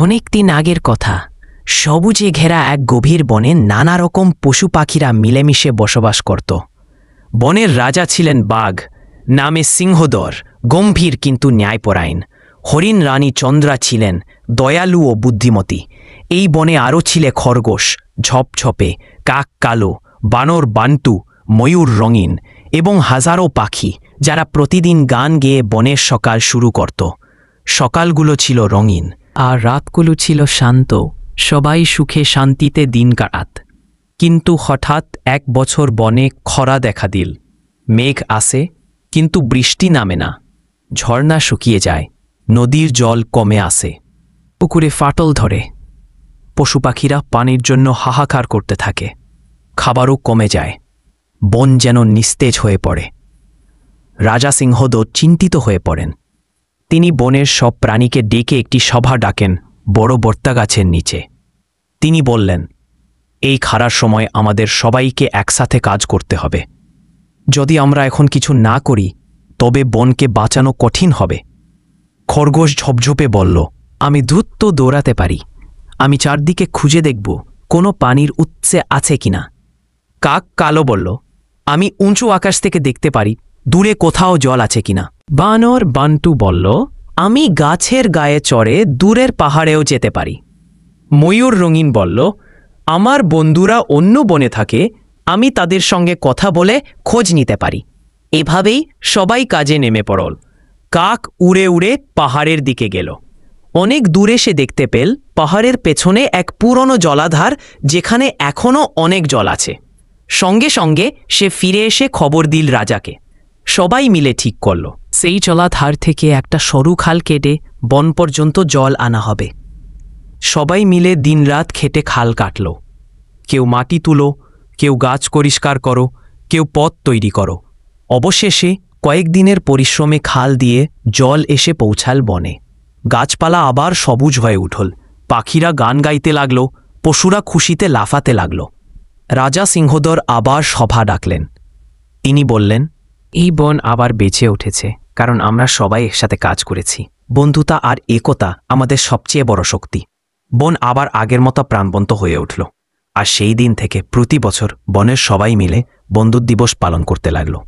অনেক দিন আগের কথা, সবুজে ঘেরা এক গভীর বনে নানা রকম পশু পাখিরা মিলেমিশে বসবাস করত। বনের রাজা ছিলেন বাঘ, নামে সিংহদর, গম্ভীর কিন্তু ন্যায়পরায়ণ। হরিণ রানী চন্দ্রা ছিলেন দয়ালু ও বুদ্ধিমতী। এই বনে আরও ছিলে খরগোশ, ঝপঝপে, কাক কালো, বানর বান্টু, ময়ূর রঙিন এবং হাজারো পাখি, যারা প্রতিদিন গান গেয়ে বনের সকাল শুরু করত। সকালগুলো ছিল রঙিন আর রাতগুলো ছিল শান্ত, সবাই সুখে শান্তিতে দিন কাটাত। কিন্তু হঠাৎ এক বছর বনে খরা দেখা দিল। মেঘ আসে কিন্তু বৃষ্টি নামে না, ঝর্ণা শুকিয়ে যায়, নদীর জল কমে আসে, পুকুরে ফাটল ধরে, পশু পাখিরা পানির জন্য হাহাকার করতে থাকে, খাবারও কমে যায়, বন যেন নিস্তেজ হয়ে পড়ে। রাজা সিংহদর চিন্তিত হয়ে পড়েন। তিনি বনের সব প্রাণীকে ডেকে একটি সভা ডাকেন বড় বর্তাগাছের নিচে। তিনি বললেন, এই খারাপ সময় আমাদের সবাইকে একসাথে কাজ করতে হবে। যদি আমরা এখন কিছু না করি তবে বনকে বাঁচানো কঠিন হবে। খরগোশ ঝপঝপে বলল, আমি দ্রুত দৌড়াতে পারি, আমি চারদিকে খুঁজে দেখব কোনো পানির উৎসে আছে কিনা। কাক কালো বলল, আমি উঁচু আকাশ থেকে দেখতে পারি দূরে কোথাও জল আছে কিনা। বানর বান্টু বলল, আমি গাছের গায়ে চড়ে দূরের পাহাড়েও যেতে পারি। ময়ূর রঙিন বলল, আমার বন্ধুরা অন্য বনে থাকে, আমি তাদের সঙ্গে কথা বলে খোঁজ নিতে পারি। এভাবেই সবাই কাজে নেমে পড়ল। কাক উড়ে উড়ে পাহাড়ের দিকে গেল। অনেক দূরে সে দেখতে পেল পাহাড়ের পেছনে এক পুরনো জলাধার, যেখানে এখনও অনেক জল আছে। সঙ্গে সঙ্গে সে ফিরে এসে খবর দিল রাজাকে। সবাই মিলে ঠিক করল সেই জলাধার থেকে একটা সরু খাল কেটে বন পর্যন্ত জল আনা হবে। সবাই মিলে দিনরাত খেটে খাল কাটল। কেউ মাটি তুলো, কেউ গাছ পরিষ্কার করো, কেউ পথ তৈরি করো। অবশেষে কয়েকদিনের পরিশ্রমে খাল দিয়ে জল এসে পৌঁছাল বনে। গাছপালা আবার সবুজ হয়ে উঠল, পাখিরা গান গাইতে লাগল, পশুরা খুশিতে লাফাতে লাগল। রাজা সিংহদর আবার সভা ডাকলেন। তিনি বললেন, এই বন আবার বেঁচে উঠেছে কারণ আমরা সবাই একসাথে কাজ করেছি। বন্ধুতা আর একতা আমাদের সবচেয়ে বড় শক্তি। বন আবার আগের মতো প্রাণবন্ত হয়ে উঠল। আর সেই দিন থেকে প্রতি বছর বনের সবাই মিলে বন্ধুত্ব দিবস পালন করতে লাগলো।